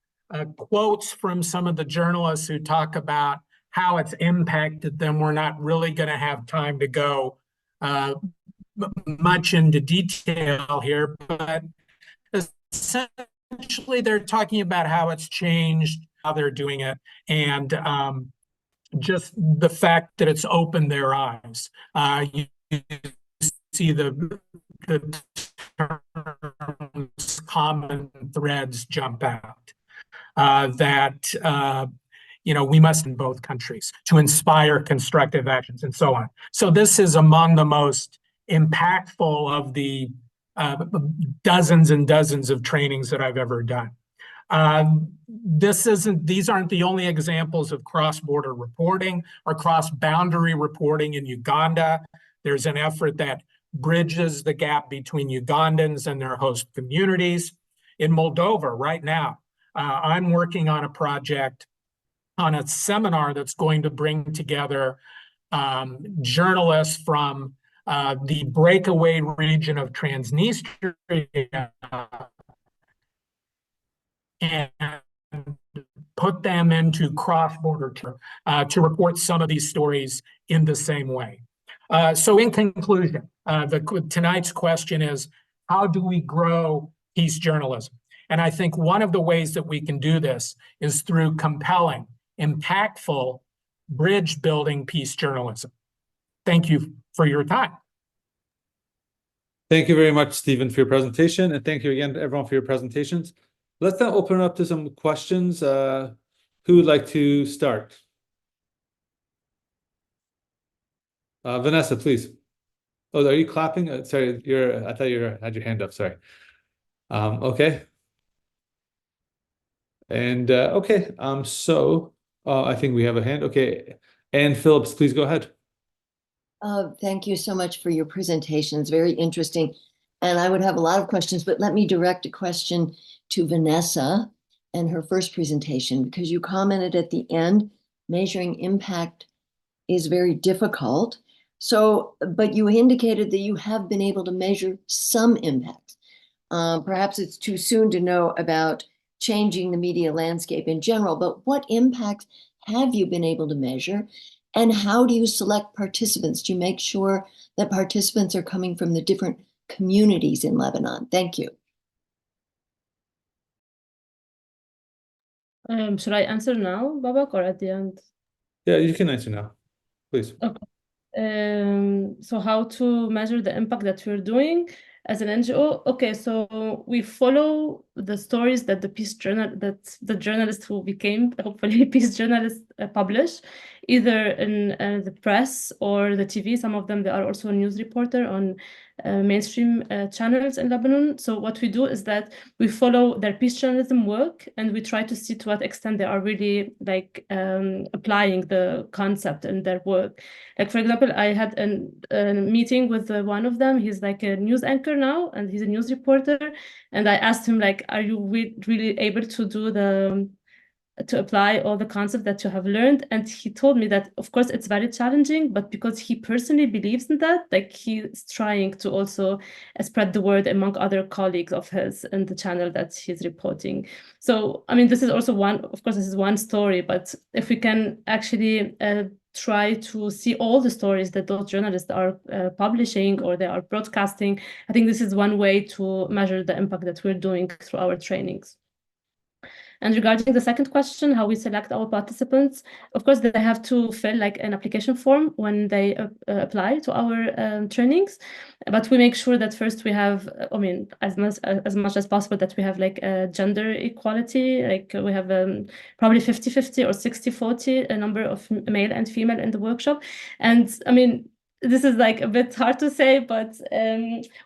quotes from some of the journalists who talk about how it's impacted them. We're not really going to have time to go much into detail here, but essentially they're talking about how it's changed, how they're doing it, and just the fact that it's opened their eyes. You see the terms, common threads jump out. That we must in both countries to inspire constructive actions and so on. So this is among the most impactful of the dozens and dozens of trainings that I've ever done. These aren't the only examples of cross-border reporting or cross-boundary reporting in Uganda. There's an effort that bridges the gap between Ugandans and their host communities. In Moldova right now, I'm working on a project on a seminar that's going to bring together journalists from the breakaway region of Transnistria and put them into cross-border to report some of these stories in the same way. So in conclusion, tonight's question is, how do we grow peace journalism? And I think one of the ways that we can do this is through compelling, impactful, bridge-building peace journalism. Thank you for your time. Thank you very much, Stephen, for your presentation. And thank you again to everyone for your presentations. Let's now open it up to some questions. Who would like to start? Vanessa, please. Oh, are you clapping? Sorry, I thought you had your hand up. Sorry. Okay. And okay, I think we have a hand. Okay, Ann Phillips, please go ahead. Thank you so much for your presentations. Very interesting. And I would have a lot of questions, but let me direct a question to Vanessa and her first presentation, because you commented at the end, measuring impact is very difficult. So, but you indicated that you have been able to measure some impact. Perhaps it's too soon to know about changing the media landscape in general, but what impact have you been able to measure? And how do you select participants? Do you make sure that participants are coming from the different communities in Lebanon? Thank you. Should I answer now, Babak, or at the end? Yeah, you can answer now, please. Okay. So how to measure the impact that we're doing as an NGO? Okay, so we follow the stories that the journalists who became hopefully peace journalists publish, either in the press or the TV. Some of them, they are also a news reporter on mainstream channels in Lebanon. So what we do is that we follow their peace journalism work, and we try to see to what extent they are really like applying the concept in their work. Like, for example, I had a meeting with one of them. He's like a news anchor now, and he's a news reporter. And I asked him, like, are you really able to do to apply all the concepts that you have learned? And he told me that, of course, it's very challenging, but because he personally believes in that, like, he's trying to also spread the word among other colleagues of his in the channel that he's reporting. So, I mean, this is also this is one story, but if we can actually try to see all the stories that those journalists are publishing or they are broadcasting, I think this is one way to measure the impact that we're doing through our trainings. And regarding the second question, how we select our participants, of course, they have to fill like an application form when they apply to our trainings. But we make sure that first we have, I mean, as much as possible, that we have like gender equality, like we have probably 50-50 or 60-40, a number of male and female in the workshop. And I mean, this is like a bit hard to say, but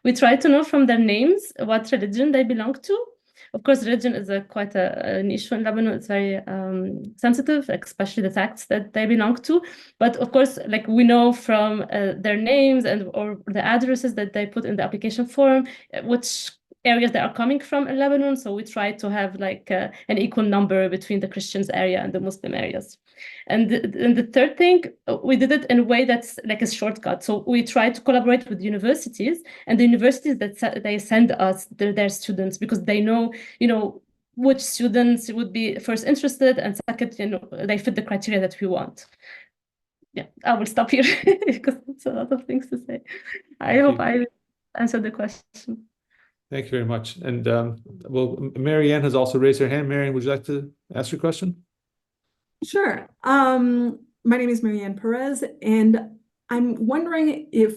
we try to know from their names what religion they belong to. Of course, religion is quite an issue in Lebanon. It's very sensitive, especially the sects that they belong to. But of course, like we know from their names or the addresses that they put in the application form, which areas they are coming from in Lebanon. So we try to have like an equal number between the Christians area and the Muslim areas. And the third thing, we did it in a way that's like a shortcut. So we try to collaborate with universities, and the universities that they send us their students, because they know, which students would be first interested, and second, they fit the criteria that we want. Yeah, I will stop here because it's a lot of things to say. I hope I answered the question. Thank you very much. And well, Marianne has also raised her hand. Marianne, would you like to ask your question? Sure. My name is Marianne Perez, and I'm wondering if,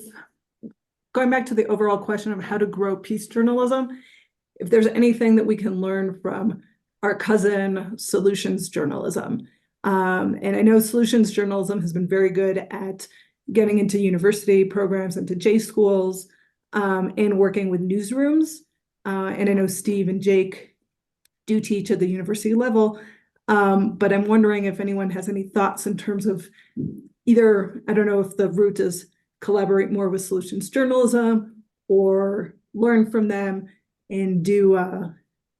going back to the overall question of how to grow peace journalism, if there's anything that we can learn from our cousin solutions journalism. And I know solutions journalism has been very good at getting into university programs, into J schools, and working with newsrooms. And I know Steve and Jake do teach at the university level. But I'm wondering if anyone has any thoughts in terms of either, I don't know if the route is collaborate more with solutions journalism or learn from them and do,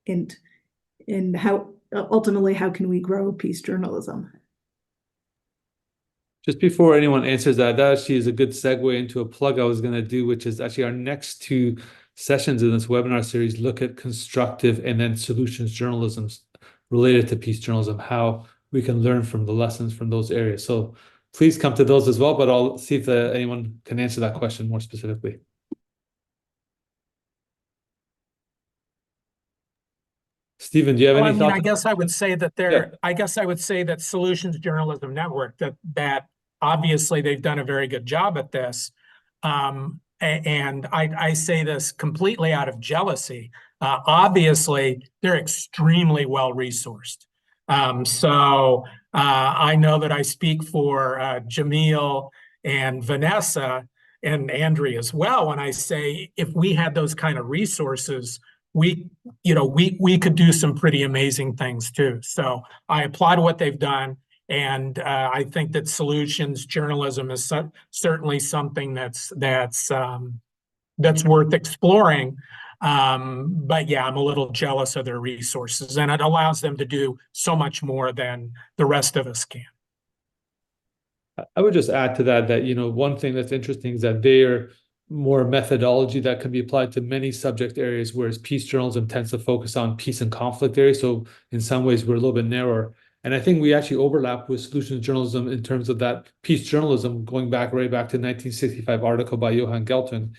and how, ultimately, how can we grow peace journalism? Just before anyone answers that actually is a good segue into a plug I was going to do, which is actually our next two sessions in this webinar series look at constructive and then solutions journalism related to peace journalism, how we can learn from the lessons from those areas. So please come to those as well, but I'll see if anyone can answer that question more specifically. Stephen, do you have any thoughts? I guess I would say that that Solutions Journalism Network, that obviously they've done a very good job at this. And I say this completely out of jealousy. Obviously, they're extremely well resourced. So I know that I speak for Jamil and Vanessa and Andrea as well when I say if we had those kind of resources, we could do some pretty amazing things too. So I applaud what they've done. And I think that solutions journalism is certainly something that's worth exploring. But yeah, I'm a little jealous of their resources, and it allows them to do so much more than the rest of us can. I would just add to that, one thing that's interesting is that they're more methodology that can be applied to many subject areas, whereas peace journalism tends to focus on peace and conflict areas. So in some ways, we're a little bit narrower. And I think we actually overlap with solutions journalism in terms of that peace journalism, going back right back to 1965 article by Johan Geltung.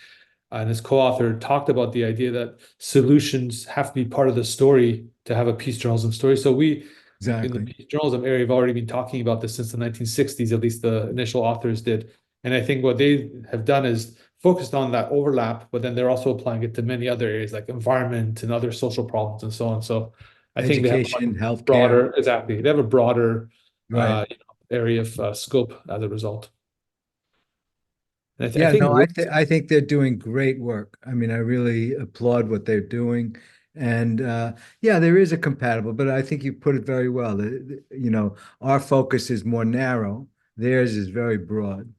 And his co-author talked about the idea that solutions have to be part of the story to have a peace journalism story. So we, in the peace journalism area, have already been talking about this since the 1960s, at least the initial authors did. And I think what they have done is focused on that overlap, but then they're also applying it to many other areas like environment and other social problems and so on. So I think they have a healthcare. broader, exactly. They have a broader Right. area of scope as a result. And I think they're doing great work. I mean, I really applaud what they're doing. And yeah, there is a compatible, but I think you put it very well. Our focus is more narrow. Theirs is very broad.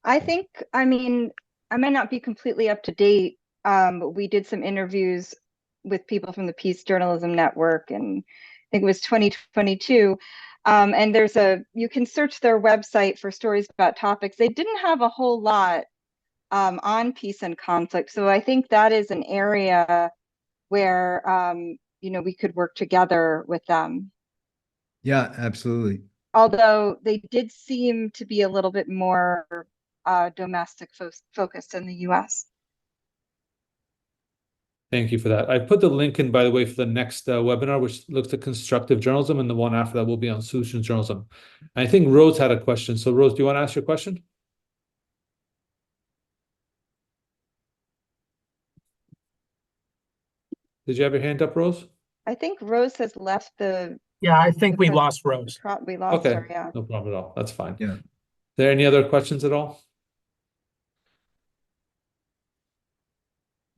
I think, I mean, I might not be completely up to date. But we did some interviews with people from the Peace Journalism Network, and I think it was 2022. And you can search their website for stories about topics. They didn't have a whole lot on peace and conflict. So I think that is an area where, we could work together with them. Yeah, absolutely. Although they did seem to be a little bit more domestic focused in the US. Thank you for that. I put the link in, by the way, for the next webinar, which looks at constructive journalism, and the one after that will be on solutions journalism. I think Rose had a question. So Rose, do you want to ask your question? Did you have your hand up, Rose? I think Rose has left the... Yeah, I think we lost Rose. We lost her, yeah. No problem at all. That's fine. Yeah. Are there any other questions at all?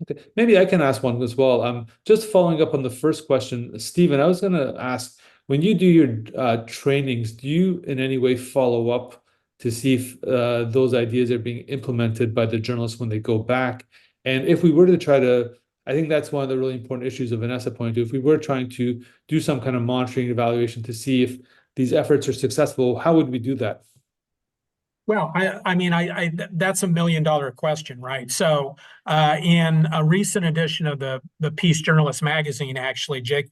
Okay, maybe I can ask one as well. Just following up on the first question, Stephen, I was going to ask, when you do your trainings, do you in any way follow up to see if those ideas are being implemented by the journalists when they go back? And if we were to try to, I think that's one of the really important issues of Vanessa pointed to, if we were trying to do some kind of monitoring evaluation to see if these efforts are successful, how would we do that? Well, I mean, that's $1 million question, right? So in a recent edition of the Peace Journalist magazine, actually, Jake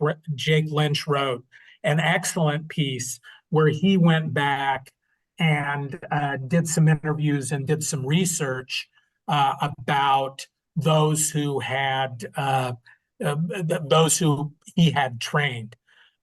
Lynch wrote an excellent piece where he went back and did some interviews and did some research about those who he had trained.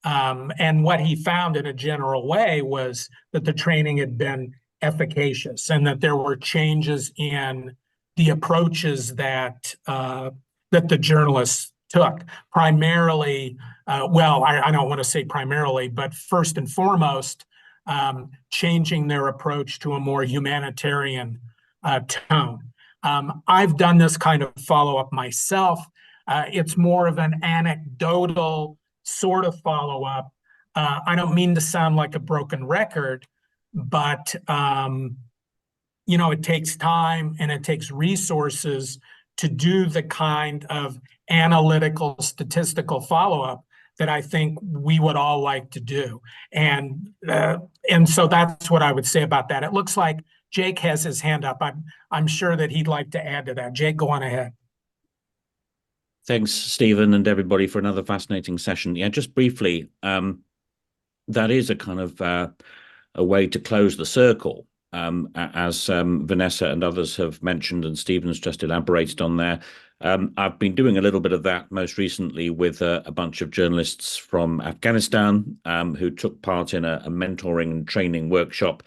And what he found in a general way was that the training had been efficacious and that there were changes in the approaches that the journalists took. Primarily, I don't want to say primarily, but first and foremost, changing their approach to a more humanitarian tone. I've done this kind of follow-up myself. It's more of an anecdotal sort of follow-up. I don't mean to sound like a broken record, but it takes time and it takes resources to do the kind of analytical statistical follow-up that I think we would all like to do. And so that's what I would say about that. It looks like Jake has his hand up. I'm sure that he'd like to add to that. Jake, go on ahead. Thanks, Stephen, and everybody for another fascinating session. Yeah, just briefly, that is a kind of a way to close the circle, as Vanessa and others have mentioned, and Stephen's just elaborated on there. I've been doing a little bit of that most recently with a bunch of journalists from Afghanistan who took part in a mentoring and training workshop.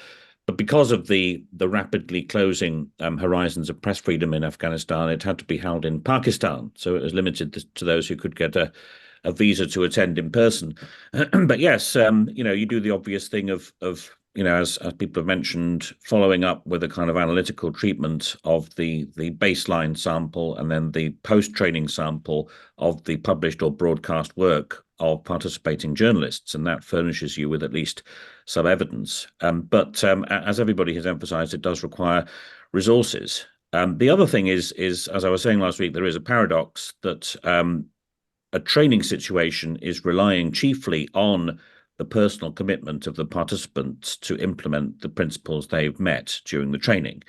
But because of the rapidly closing horizons of press freedom in Afghanistan, it had to be held in Pakistan. So it was limited to those who could get a visa to attend in person. But yes, you do the obvious thing of as people have mentioned, following up with a kind of analytical treatment of the baseline sample and then the post-training sample of the published or broadcast work of participating journalists, and that furnishes you with at least some evidence. But as everybody has emphasized, it does require resources. The other thing is, as I was saying last week, there is a paradox that a training situation is relying chiefly on the personal commitment of the participants to implement the principles they've met during the training.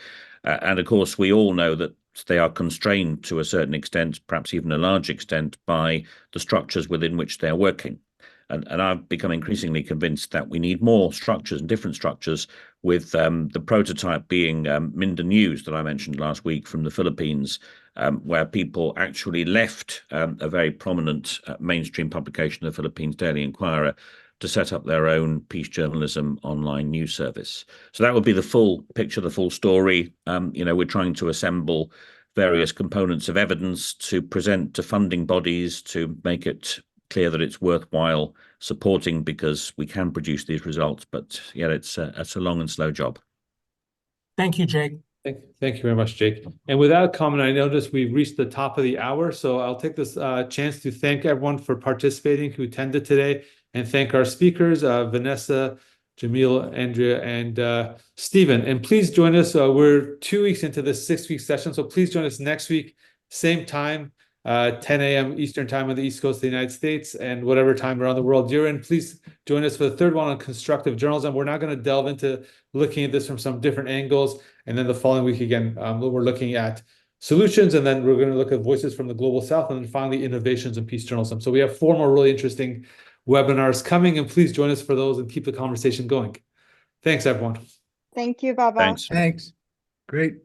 And of course, we all know that they are constrained to a certain extent, perhaps even a large extent, by the structures within which they're working. And I've become increasingly convinced that we need more structures and different structures, with the prototype being Minda News that I mentioned last week from the Philippines, where people actually left a very prominent mainstream publication, the Philippines Daily Inquirer, to set up their own peace journalism online news service. So that would be the full picture, the full story. We're trying to assemble various components of evidence to present to funding bodies to make it clear that it's worthwhile supporting, because we can produce these results. But yeah, it's a long and slow job. Thank you, Jake. Thank you very much, Jake. And without comment, I noticed we've reached the top of the hour, so I'll take this chance to thank everyone for participating who attended today, and thank our speakers, Vanessa, Jamil, Andrea, and Stephen. And please join us. We're 2 weeks into this 6-week session, so please join us next week, same time, 10 a.m. Eastern time on the East Coast of the United States, and whatever time around the world you're in. Please join us for the third one on constructive journalism. We're not going to delve into looking at this from some different angles. And then the following week, again, we're looking at solutions, and then we're going to look at voices from the global south, and then finally innovations in peace journalism. So we have 4 more really interesting webinars coming, and please join us for those and keep the conversation going. Thanks, everyone. Thank you, Baba. Thanks. Thanks. Great.